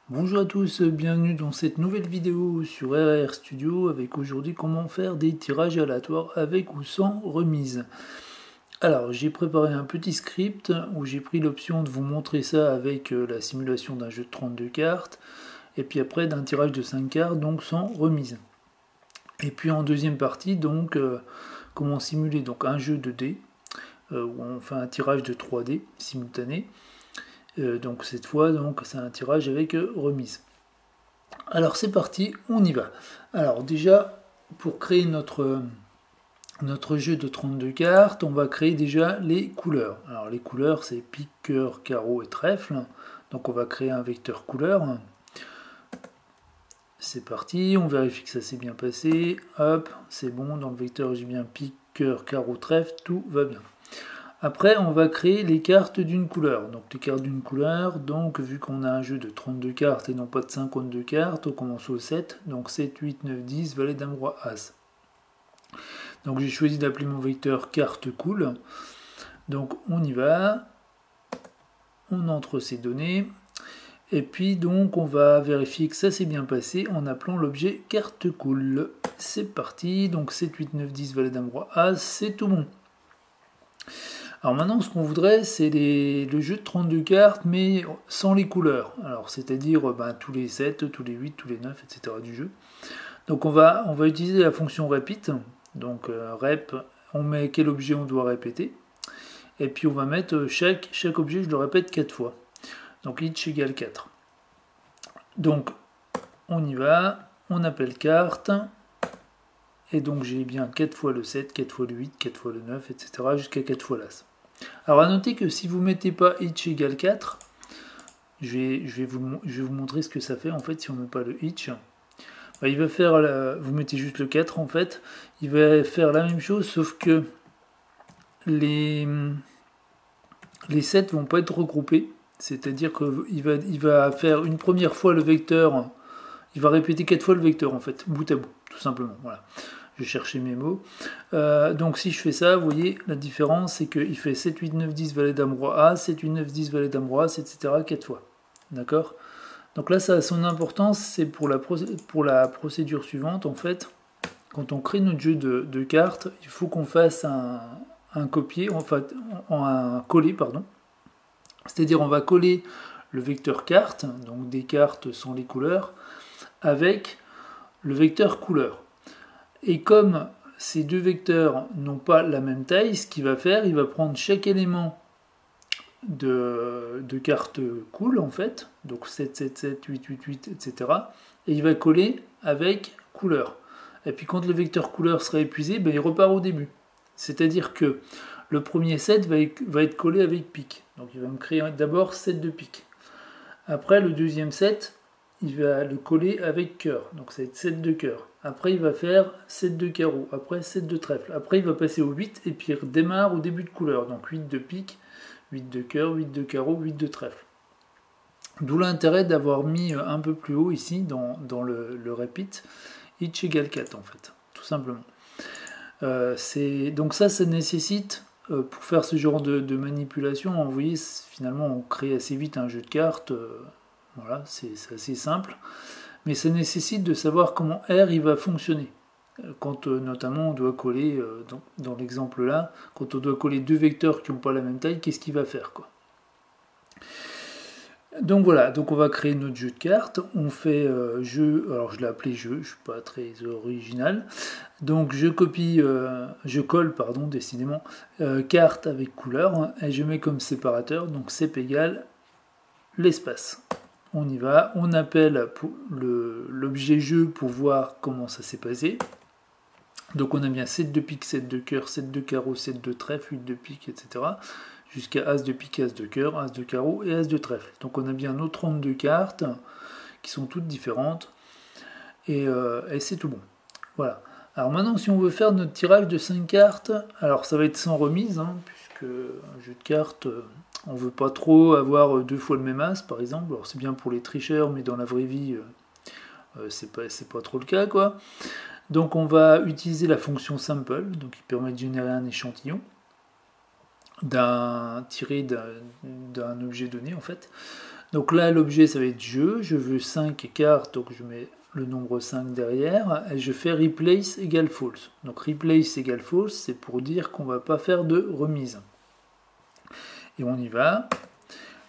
Bonjour à tous, bienvenue dans cette nouvelle vidéo sur RR Studio avec aujourd'hui comment faire des tirages aléatoires avec ou sans remise. Alors j'ai préparé un petit script où j'ai pris l'option de vous montrer ça avec la simulation d'un jeu de 32 cartes et puis après d'un tirage de 5 cartes donc sans remise. Et puis en deuxième partie donc comment simuler donc un jeu de dés où on fait un tirage de 3 dés simultané. Donc cette fois donc c'est un tirage avec remise. Alors c'est parti, on y va. Alors déjà, pour créer notre jeu de 32 cartes, on va créer déjà les couleurs. Alors les couleurs, c'est pique, cœur, carreau et trèfle. Donc on va créer un vecteur couleur. C'est parti, on vérifie que ça s'est bien passé. Hop, c'est bon, dans le vecteur j'ai bien pique, cœur, carreau, trèfle, tout va bien. Après, on va créer les cartes d'une couleur. Donc les cartes d'une couleur, donc vu qu'on a un jeu de 32 cartes et non pas de 52 cartes, on commence au 7. Donc 7, 8, 9, 10, valet, dame, roi, as. Donc j'ai choisi d'appeler mon vecteur carte cool. Donc on y va. On entre ces données. Et puis donc on va vérifier que ça s'est bien passé en appelant l'objet carte cool. C'est parti. Donc 7, 8, 9, 10, valet, dame, roi, as. C'est tout bon. Alors maintenant, ce qu'on voudrait, c'est le jeu de 32 cartes, mais sans les couleurs. Alors, c'est-à-dire tous les 7, tous les 8, tous les 9, etc. du jeu. Donc on va utiliser la fonction repeat. Donc rep, on met quel objet on doit répéter. Et puis on va mettre chaque objet, je le répète 4 fois. Donc each égale 4. Donc on y va, on appelle carte. Et donc j'ai bien 4 fois le 7, 4 fois le 8, 4 fois le 9, etc. jusqu'à 4 fois l'as. Alors à noter que si vous ne mettez pas each égale 4, je vais vous montrer ce que ça fait en fait si on ne met pas le each. Il va faire, vous mettez juste le 4 en fait, il va faire la même chose sauf que les 7 vont pas être regroupés, c'est-à-dire qu'il va faire une première fois le vecteur, il va répéter 4 fois le vecteur en fait, bout à bout, tout simplement, voilà. Je cherchais mes mots. Donc si je fais ça, vous voyez, la différence, c'est qu'il fait 7, 8, 9, 10, valet, dame, roi, as, 7, 8, 9, 10, valet, dame, roi, as, etc. 4 fois. D'accord? Donc là, ça a son importance, c'est pour la procédure suivante, en fait. Quand on crée notre jeu de cartes, il faut qu'on fasse un copier, en fait, un coller, pardon. C'est-à-dire, on va coller le vecteur carte, donc des cartes sans les couleurs, avec le vecteur couleur. Et comme ces deux vecteurs n'ont pas la même taille, ce qu'il va faire, il va prendre chaque élément de carte cool en fait, donc 7, 7, 7, 8, 8, 8, etc. Et il va coller avec couleur. Et puis quand le vecteur couleur sera épuisé, il repart au début. C'est-à-dire que le premier set va être collé avec pique. Donc il va me créer d'abord 7 de pique. Après le deuxième set, il va le coller avec cœur. Donc c'est 7 de cœur. Après il va faire 7 de carreau. Après 7 de trèfle. Après il va passer au 8 et puis il redémarre au début de couleur. Donc 8 de pique, 8 de cœur, 8 de carreau, 8 de trèfle. D'où l'intérêt d'avoir mis un peu plus haut ici dans le repeat, each égale 4 en fait, tout simplement. Donc ça nécessite, pour faire ce genre de manipulation, vous voyez, finalement on crée assez vite un jeu de cartes, voilà, c'est assez simple, mais ça nécessite de savoir comment R il va fonctionner. Quand notamment on doit coller, dans l'exemple là, quand on doit coller deux vecteurs qui n'ont pas la même taille, qu'est-ce qu'il va faire quoi. Donc voilà, donc on va créer notre jeu de cartes, on fait jeu, alors je l'ai appelé jeu, je ne suis pas très original, donc je colle, décidément, carte avec couleur, et je mets comme séparateur, donc cep égale l'espace. On y va, on appelle l'objet jeu pour voir comment ça s'est passé. Donc on a bien 7 de pique, 7 de cœur, 7 de carreau, 7 de trèfle, 8 de pique, etc. Jusqu'à as de pique, as de cœur, as de carreau et as de trèfle. Donc on a bien nos 32 cartes qui sont toutes différentes et c'est tout bon. Voilà. Alors maintenant si on veut faire notre tirage de 5 cartes, alors ça va être sans remise, puisque un jeu de cartes, on veut pas trop avoir deux fois le même as par exemple. Alors c'est bien pour les tricheurs, mais dans la vraie vie c'est pas trop le cas quoi. Donc on va utiliser la fonction sample, donc qui permet de générer un échantillon. tiré d'un objet donné en fait. Donc là l'objet ça va être jeu, je veux 5 cartes, donc je mets le nombre 5 derrière, et je fais replace égale false. Donc replace égale false, c'est pour dire qu'on va pas faire de remise. Et on y va.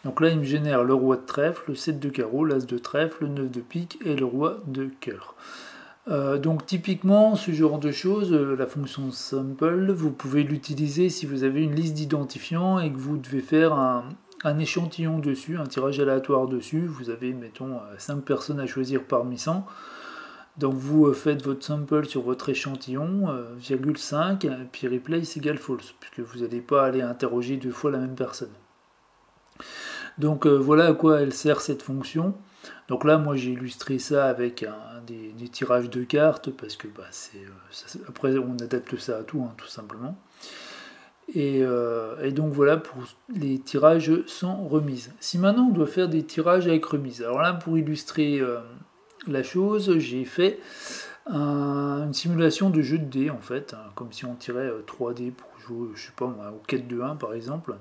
Donc là il me génère le roi de trèfle, le 7 de carreau, l'as de trèfle, le 9 de pique et le roi de cœur. Donc typiquement ce genre de choses, la fonction sample, vous pouvez l'utiliser si vous avez une liste d'identifiants et que vous devez faire un échantillon dessus, un tirage aléatoire dessus. Vous avez mettons 5 personnes à choisir parmi 100. Donc vous faites votre sample sur votre échantillon, 5, et puis replace égale false, puisque vous n'allez pas aller interroger 2 fois la même personne. Donc voilà à quoi elle sert cette fonction. Donc là, moi j'ai illustré ça avec des tirages de cartes, parce que après on adapte ça à tout, hein, tout simplement. Et donc voilà pour les tirages sans remise. Si maintenant on doit faire des tirages avec remise, alors là pour illustrer la chose, j'ai fait une simulation de jeu de dés en fait, hein, comme si on tirait 3 dés pour jouer, je sais pas moi, au 4 de 1 par exemple.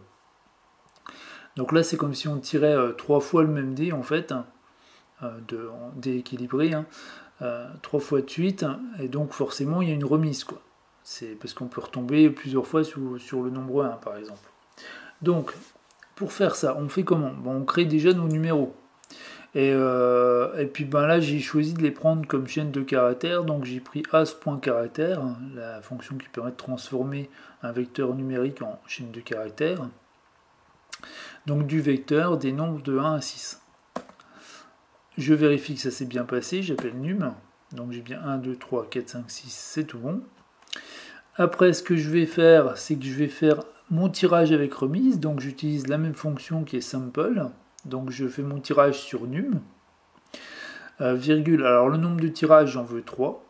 Donc là c'est comme si on tirait 3 fois le même dé en fait, hein, dé équilibré, hein, 3 fois de suite, et donc forcément il y a une remise quoi. C'est parce qu'on peut retomber plusieurs fois sur le nombre 1 par exemple. Donc pour faire ça, on fait comment? Bon, on crée déjà nos numéros. Et puis là j'ai choisi de les prendre comme chaîne de caractères, donc j'ai pris as.caractère, la fonction qui permet de transformer un vecteur numérique en chaîne de caractères. Donc du vecteur des nombres de 1 à 6. Je vérifie que ça s'est bien passé, j'appelle num, donc j'ai bien 1, 2, 3, 4, 5, 6, c'est tout bon. Après, ce que je vais faire, c'est que je vais faire mon tirage avec remise. Donc j'utilise la même fonction qui est sample. Donc je fais mon tirage sur num. Virgule. Alors le nombre de tirages, j'en veux 3.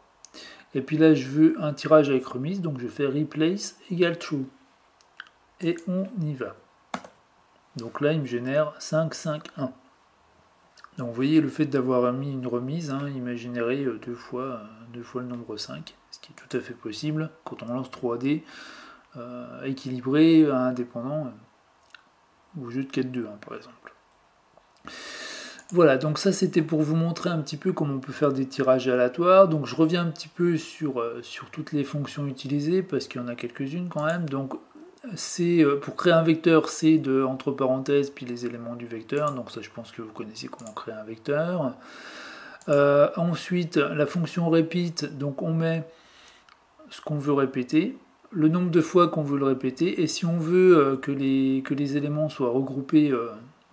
Et puis là, je veux un tirage avec remise. Donc je fais replace égale true. Et on y va. Donc là, il me génère 5, 5, 1. Donc vous voyez, le fait d'avoir mis une remise, hein, il m'a généré deux fois le nombre 5, ce qui est tout à fait possible quand on lance 3D équilibré, indépendant, au jeu de 4-2 hein, par exemple. Voilà, donc ça c'était pour vous montrer un petit peu comment on peut faire des tirages aléatoires. Donc je reviens un petit peu sur toutes les fonctions utilisées, parce qu'il y en a quelques-unes quand même. Donc c'est pour créer un vecteur, c'est de entre parenthèses puis les éléments du vecteur, donc ça je pense que vous connaissez comment créer un vecteur. Ensuite la fonction repeat, donc on met ce qu'on veut répéter, le nombre de fois qu'on veut le répéter, et si on veut que les éléments soient regroupés,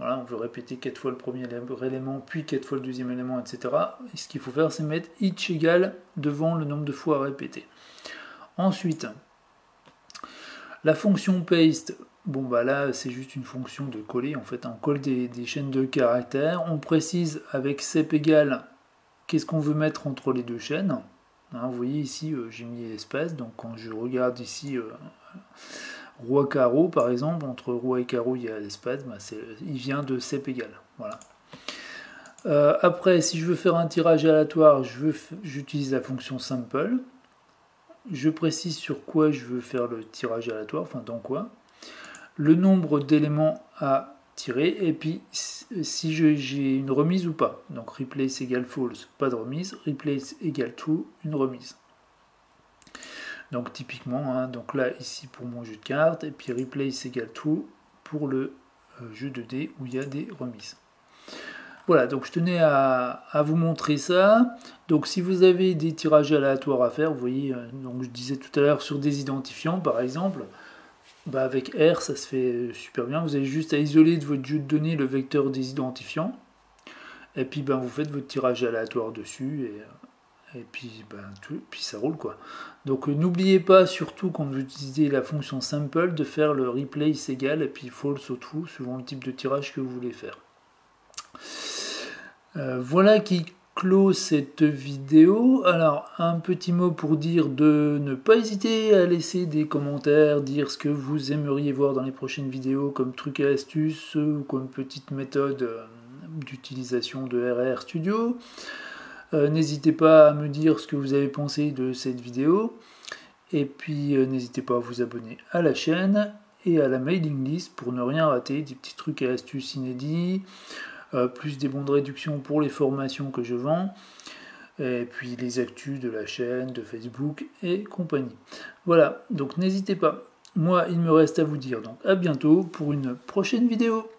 voilà, on veut répéter 4 fois le premier élément, puis 4 fois le deuxième élément, etc. Et ce qu'il faut faire, c'est mettre each égal devant le nombre de fois à répéter. Ensuite, la fonction paste, bon bah là c'est juste une fonction de coller, en fait on colle des chaînes de caractères, on précise avec cep égal qu'est-ce qu'on veut mettre entre les deux chaînes, hein, vous voyez ici j'ai mis l'espace, donc quand je regarde ici roi carreau par exemple, entre roi et carreau il y a l'espace, bah, il vient de cep égal, voilà. Après si je veux faire un tirage aléatoire, j'utilise la fonction sample. Je précise sur quoi je veux faire le tirage aléatoire, enfin dans quoi, le nombre d'éléments à tirer, et puis si j'ai une remise ou pas. Donc replace égale false, pas de remise, replace égale true, une remise. Donc typiquement, hein, donc là ici pour mon jeu de cartes, et puis replace égale true pour le jeu de dés où il y a des remises. Voilà, donc je tenais à vous montrer ça. Donc si vous avez des tirages aléatoires à faire, vous voyez, donc je disais tout à l'heure sur des identifiants par exemple, bah avec R ça se fait super bien. Vous avez juste à isoler de votre jeu de données le vecteur des identifiants, et puis vous faites votre tirage aléatoire dessus, et puis, puis ça roule quoi. Donc n'oubliez pas, surtout quand vous utilisez la fonction sample, de faire le replace égal et puis false ou true suivant le type de tirage que vous voulez faire. Voilà qui clôt cette vidéo. Alors un petit mot pour dire de ne pas hésiter à laisser des commentaires, dire ce que vous aimeriez voir dans les prochaines vidéos comme trucs et astuces ou comme petite méthode d'utilisation de RR Studio. N'hésitez pas à me dire ce que vous avez pensé de cette vidéo, et puis n'hésitez pas à vous abonner à la chaîne, et à la mailing list pour ne rien rater, des petits trucs et astuces inédits, plus des bons de réduction pour les formations que je vends, et puis les actus de la chaîne, de Facebook et compagnie. Voilà, donc n'hésitez pas. Moi, il me reste à vous dire donc à bientôt pour une prochaine vidéo.